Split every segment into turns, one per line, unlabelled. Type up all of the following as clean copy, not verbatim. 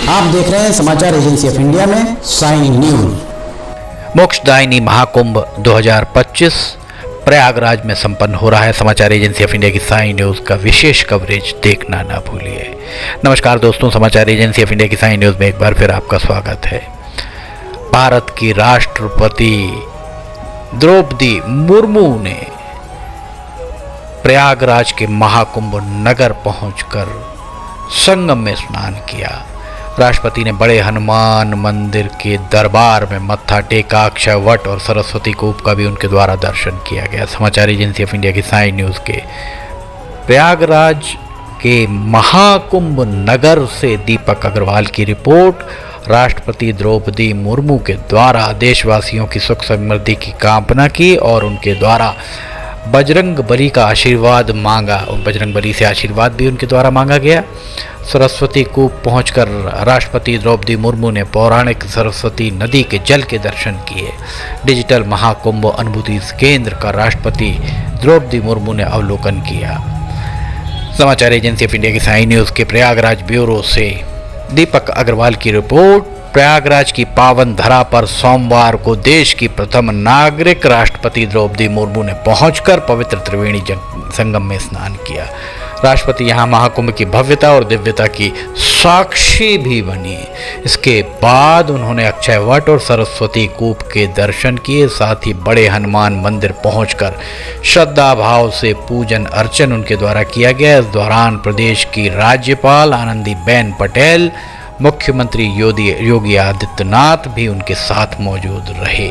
आप देख रहे हैं समाचार एजेंसी ऑफ इंडिया में साई न्यूज।
मोक्षदायिनी महाकुंभ 2025 प्रयागराज में संपन्न हो रहा है। समाचार एजेंसी ऑफ इंडिया की साई न्यूज का विशेष कवरेज देखना ना भूलिए। नमस्कार दोस्तों, समाचार एजेंसी ऑफ इंडिया की साई न्यूज में एक बार फिर आपका स्वागत है। भारत की राष्ट्रपति द्रौपदी मुर्मू ने प्रयागराज के महाकुंभ नगर पहुंचकर संगम में स्नान किया। राष्ट्रपति ने बड़े हनुमान मंदिर के दरबार में मत्था टेका। अक्षय वट और सरस्वती कूप का भी उनके द्वारा दर्शन किया गया। समाचार एजेंसी ऑफ इंडिया की साई न्यूज़ के प्रयागराज के महाकुंभ नगर से दीपक अग्रवाल की रिपोर्ट। राष्ट्रपति द्रौपदी मुर्मू के द्वारा देशवासियों की सुख समृद्धि की कामना की और उनके द्वारा बजरंग बली का आशीर्वाद मांगा और बजरंग बली से आशीर्वाद भी उनके द्वारा मांगा गया। सरस्वती कूप पहुंचकर राष्ट्रपति द्रौपदी मुर्मू ने पौराणिक सरस्वती नदी के जल के दर्शन किए। डिजिटल महाकुंभ अनुभूति केंद्र का राष्ट्रपति द्रौपदी मुर्मू ने अवलोकन किया। समाचार एजेंसी ऑफ इंडिया की साई न्यूज़ के प्रयागराज ब्यूरो से दीपक अग्रवाल की रिपोर्ट। प्रयागराज की पावन धरा पर सोमवार को देश की प्रथम नागरिक राष्ट्रपति द्रौपदी मुर्मू ने पहुंचकर पवित्र त्रिवेणी संगम में स्नान किया। राष्ट्रपति यहां महाकुंभ की भव्यता और दिव्यता की साक्षी भी बनी। इसके बाद उन्होंने अक्षय वट और सरस्वती कूप के दर्शन किए। साथ ही बड़े हनुमान मंदिर पहुंचकर श्रद्धा भाव से पूजन अर्चन उनके द्वारा किया गया। इस दौरान प्रदेश की राज्यपाल आनंदीबेन पटेल, मुख्यमंत्री योगी आदित्यनाथ भी उनके साथ मौजूद रहे।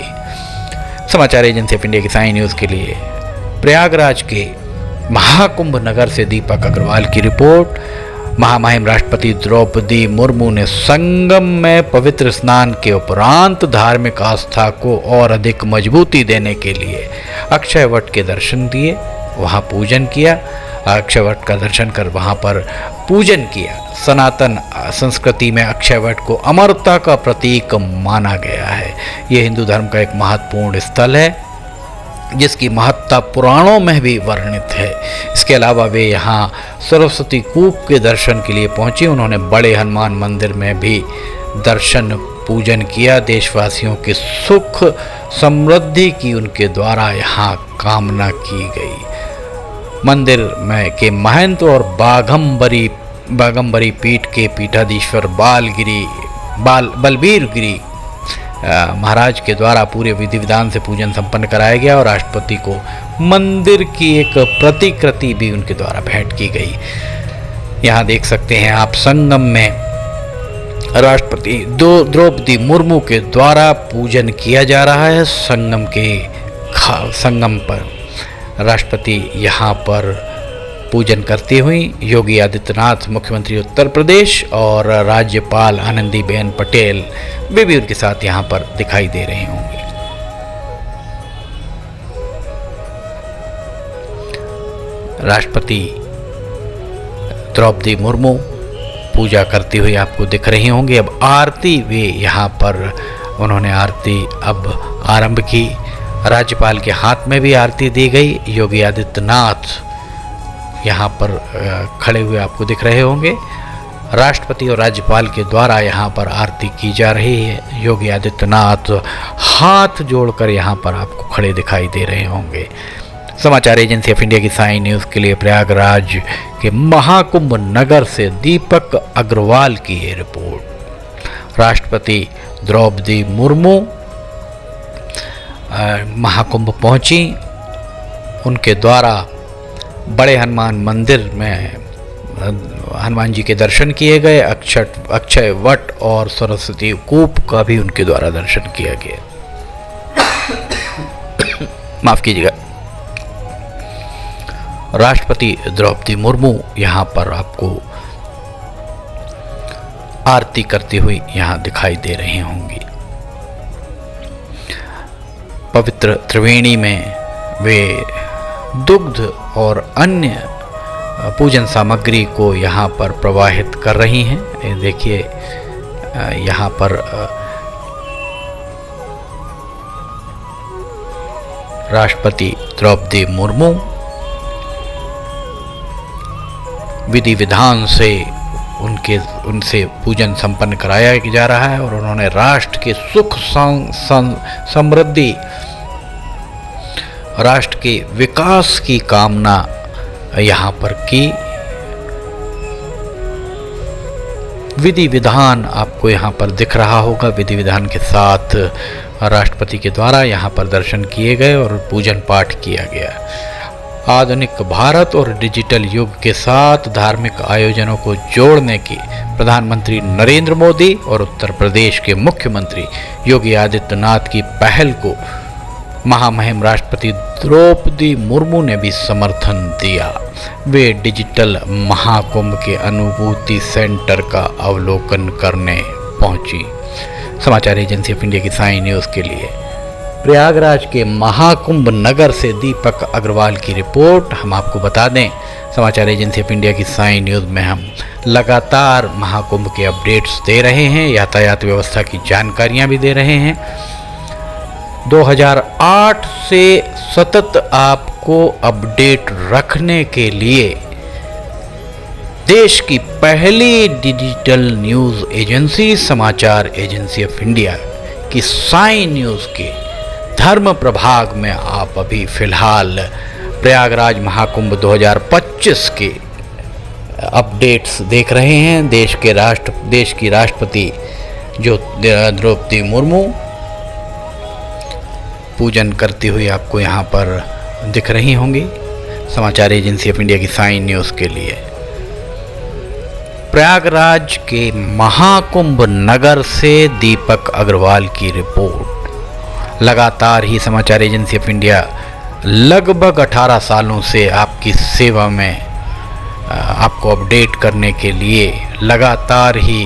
समाचार एजेंसी ऑफ इंडिया की साई न्यूज़ के लिए प्रयागराज के महाकुंभ नगर से दीपक अग्रवाल की रिपोर्ट। महामहिम राष्ट्रपति द्रौपदी मुर्मू ने संगम में पवित्र स्नान के उपरांत धार्मिक आस्था को और अधिक मजबूती देने के लिए अक्षय वट के दर्शन दिए, वहां पूजन किया। अक्षय वट का दर्शन कर वहां पर पूजन किया। सनातन संस्कृति में अक्षय वट को अमरता का प्रतीक माना गया है। यह हिंदू धर्म का एक महत्वपूर्ण स्थल है जिसकी महत्ता पुराणों में भी वर्णित है। इसके अलावा वे यहाँ सरस्वती कूप के दर्शन के लिए पहुंची। उन्होंने बड़े हनुमान मंदिर में भी दर्शन पूजन किया। देशवासियों के सुख समृद्धि की उनके द्वारा यहाँ कामना की गई। मंदिर में के महंत और बाघम्बरी पीठ के पीठाधीश्वर बलबीर गिरी महाराज के द्वारा पूरे विधि विधान से पूजन संपन्न कराया गया और राष्ट्रपति को मंदिर की एक प्रतिकृति भी उनके द्वारा भेंट की गई। यहाँ देख सकते हैं आप संगम में राष्ट्रपति द्रौपदी मुर्मू के द्वारा पूजन किया जा रहा है। संगम पर राष्ट्रपति यहाँ पर पूजन करते हुए योगी आदित्यनाथ, मुख्यमंत्री उत्तर प्रदेश और राज्यपाल आनंदीबेन पटेल वे भी उनके साथ यहाँ पर दिखाई दे रहे होंगे। राष्ट्रपति द्रौपदी मुर्मू पूजा करते हुए आपको दिख रही होंगी। अब आरती वे यहाँ पर उन्होंने आरती अब आरंभ की। राज्यपाल के हाथ में भी आरती दी गई। योगी आदित्यनाथ यहाँ पर खड़े हुए आपको दिख रहे होंगे। राष्ट्रपति और राज्यपाल के द्वारा यहाँ पर आरती की जा रही है। योगी आदित्यनाथ हाथ जोड़कर यहाँ पर आपको खड़े दिखाई दे रहे होंगे। समाचार एजेंसी ऑफ इंडिया की साई न्यूज़ के लिए प्रयागराज के महाकुंभ नगर से दीपक अग्रवाल की ये रिपोर्ट। राष्ट्रपति द्रौपदी मुर्मू महाकुंभ पहुंची। उनके द्वारा बड़े हनुमान मंदिर में हनुमान जी के दर्शन किए गए। अक्षय वट और सरस्वती कूप का भी उनके द्वारा दर्शन किया गया। माफ कीजिएगा। राष्ट्रपति द्रौपदी मुर्मू यहाँ पर आपको आरती करती हुई यहाँ दिखाई दे रही होंगी। पवित्र त्रिवेणी में वे दुग्ध और अन्य पूजन सामग्री को यहाँ पर प्रवाहित कर रही हैं। ये देखिए यहाँ पर राष्ट्रपति द्रौपदी मुर्मू विधि विधान से उनसे पूजन संपन्न कराया जा रहा है और उन्होंने राष्ट्र के सुख समृद्धि, राष्ट्र के विकास की कामना यहाँ पर की। विधि विधान आपको यहाँ पर दिख रहा होगा। विधि विधान के साथ राष्ट्रपति के द्वारा यहाँ पर दर्शन किए गए और पूजन पाठ किया गया। आधुनिक भारत और डिजिटल युग के साथ धार्मिक आयोजनों को जोड़ने की प्रधानमंत्री नरेंद्र मोदी और उत्तर प्रदेश के मुख्यमंत्री योगी आदित्यनाथ की पहल को महामहिम राष्ट्रपति द्रौपदी मुर्मू ने भी समर्थन दिया। वे डिजिटल महाकुंभ के अनुभूति सेंटर का अवलोकन करने पहुंची। समाचार एजेंसी ऑफ इंडिया की साई न्यूज़ के लिए प्रयागराज के महाकुंभ नगर से दीपक अग्रवाल की रिपोर्ट। हम आपको बता दें, समाचार एजेंसी ऑफ इंडिया की साई न्यूज़ में हम लगातार महाकुंभ के अपडेट्स दे रहे हैं, यातायात व्यवस्था की जानकारियां भी दे रहे हैं। 2008 से सतत आपको अपडेट रखने के लिए देश की पहली डिजिटल न्यूज़ एजेंसी समाचार एजेंसी ऑफ इंडिया की साई न्यूज़ के धर्म प्रभाग में आप अभी फिलहाल प्रयागराज महाकुंभ 2025 के अपडेट्स देख रहे हैं। देश की राष्ट्रपति जो द्रौपदी मुर्मू पूजन करती हुई आपको यहाँ पर दिख रही होंगी। समाचार एजेंसी ऑफ इंडिया की साई न्यूज़ के लिए प्रयागराज के महाकुंभ नगर से दीपक अग्रवाल की रिपोर्ट। लगातार ही समाचार एजेंसी ऑफ इंडिया लगभग 18 सालों से आपकी सेवा में आपको अपडेट करने के लिए लगातार ही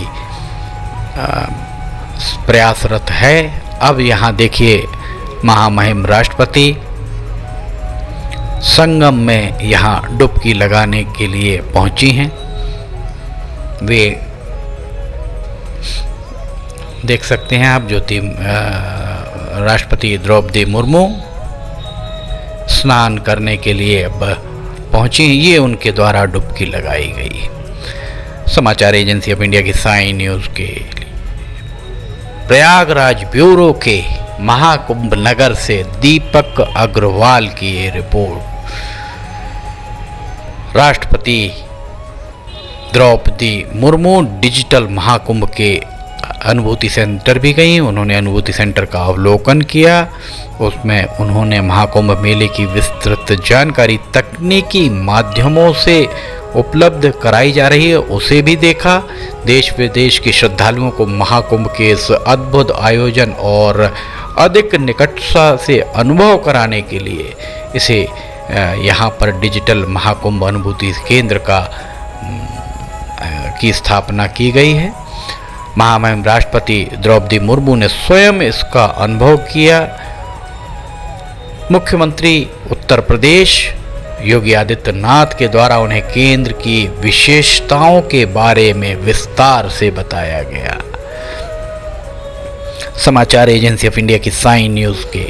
प्रयासरत है। अब यहाँ देखिए, महामहिम राष्ट्रपति संगम में यहाँ डुबकी लगाने के लिए पहुंची हैं। वे देख सकते हैं आप, राष्ट्रपति द्रौपदी मुर्मू स्नान करने के लिए अब पहुंची। ये उनके द्वारा डुबकी लगाई गई। समाचार एजेंसी ऑफ इंडिया की साई न्यूज़ के प्रयागराज ब्यूरो के महाकुंभ नगर से दीपक अग्रवाल की ये रिपोर्ट। राष्ट्रपति द्रौपदी मुर्मू डिजिटल महाकुंभ के अनुभूति सेंटर भी गई। उन्होंने अनुभूति सेंटर का अवलोकन किया। उसमें उन्होंने महाकुंभ मेले की विस्तृत जानकारी तकनीकी माध्यमों से उपलब्ध कराई जा रही है उसे भी देखा। देश विदेश के श्रद्धालुओं को महाकुंभ के इस अद्भुत आयोजन और अधिक निकटता से अनुभव कराने के लिए इसे यहाँ पर डिजिटल महाकुंभ अनुभूति केंद्र की स्थापना की गई है। महामहिम राष्ट्रपति द्रौपदी मुर्मू ने स्वयं इसका अनुभव किया। मुख्यमंत्री उत्तर प्रदेश योगी आदित्यनाथ के द्वारा उन्हें केंद्र की विशेषताओं के बारे में विस्तार से बताया गया। समाचार एजेंसी ऑफ इंडिया की साई न्यूज़ के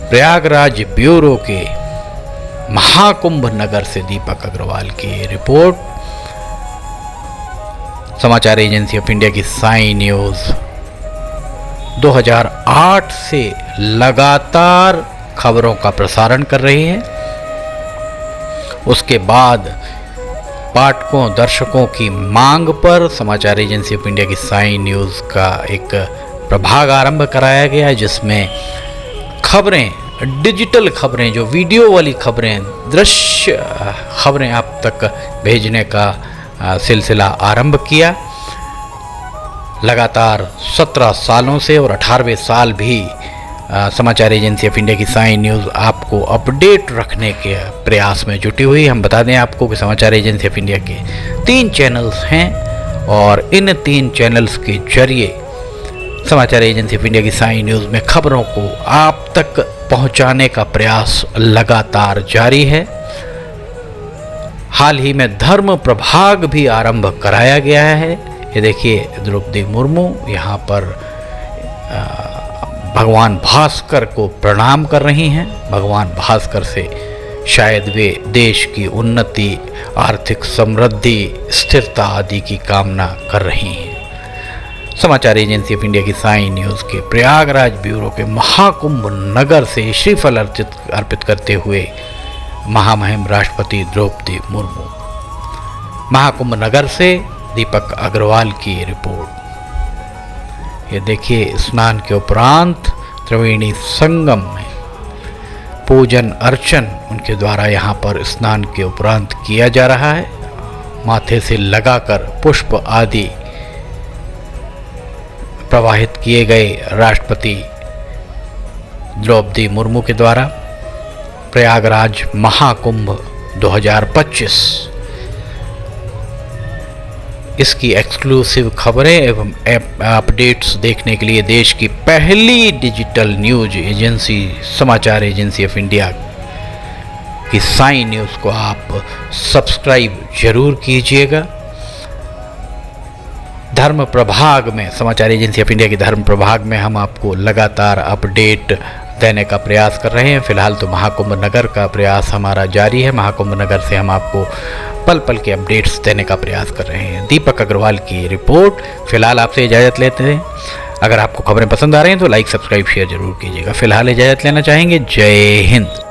प्रयागराज ब्यूरो के महाकुंभ नगर से दीपक अग्रवाल की रिपोर्ट। समाचार एजेंसी ऑफ इंडिया की साई न्यूज़ 2008 से लगातार खबरों का प्रसारण कर रही है। उसके बाद पाठकों दर्शकों की मांग पर समाचार एजेंसी ऑफ इंडिया की साई न्यूज़ का एक प्रभाग आरंभ कराया गया, जिसमें खबरें, डिजिटल खबरें, जो वीडियो वाली खबरें, दृश्य खबरें आप तक भेजने का सिलसिला आरंभ किया। लगातार 17 सालों से और 18वें साल भी समाचार एजेंसी ऑफ इंडिया की साई न्यूज़ आपको अपडेट रखने के प्रयास में जुटी हुई। हम बता दें आपको कि समाचार एजेंसी ऑफ इंडिया के 3 चैनल्स हैं और इन 3 चैनल्स के जरिए समाचार एजेंसी ऑफ इंडिया की साई न्यूज़ में खबरों को आप तक पहुंचाने का प्रयास लगातार जारी है। हाल ही में धर्म प्रभाग भी आरंभ कराया गया है। ये देखिए, द्रौपदी मुर्मू यहाँ पर भगवान भास्कर को प्रणाम कर रही हैं। भगवान भास्कर से शायद वे देश की उन्नति, आर्थिक समृद्धि, स्थिरता आदि की कामना कर रही हैं। समाचार एजेंसी ऑफ इंडिया की साई न्यूज़ के प्रयागराज ब्यूरो के महाकुंभ नगर से श्रीफल अर्पित करते हुए महामहिम राष्ट्रपति द्रौपदी मुर्मू। महाकुंभ नगर से दीपक अग्रवाल की रिपोर्ट। ये देखिए, स्नान के उपरांत त्रिवेणी संगम में पूजन अर्चन उनके द्वारा यहाँ पर स्नान के उपरांत किया जा रहा है। माथे से लगाकर पुष्प आदि प्रवाहित किए गए राष्ट्रपति द्रौपदी मुर्मू के द्वारा। प्रयागराज महाकुंभ 2025, इसकी एक्सक्लूसिव खबरें एवं अपडेट्स देखने के लिए देश की पहली डिजिटल न्यूज एजेंसी समाचार एजेंसी ऑफ इंडिया की साई न्यूज़ को आप सब्सक्राइब जरूर कीजिएगा। धर्म प्रभाग में, समाचार एजेंसी ऑफ इंडिया के धर्म प्रभाग में हम आपको लगातार अपडेट देने का प्रयास कर रहे हैं। फिलहाल तो महाकुंभ नगर का प्रयास हमारा जारी है। महाकुंभ नगर से हम आपको पल पल के अपडेट्स देने का प्रयास कर रहे हैं। दीपक अग्रवाल की रिपोर्ट। फिलहाल आपसे इजाज़त लेते हैं। अगर आपको खबरें पसंद आ रही हैं तो लाइक, सब्सक्राइब, शेयर जरूर कीजिएगा। फिलहाल इजाज़त लेना चाहेंगे। जय हिंद।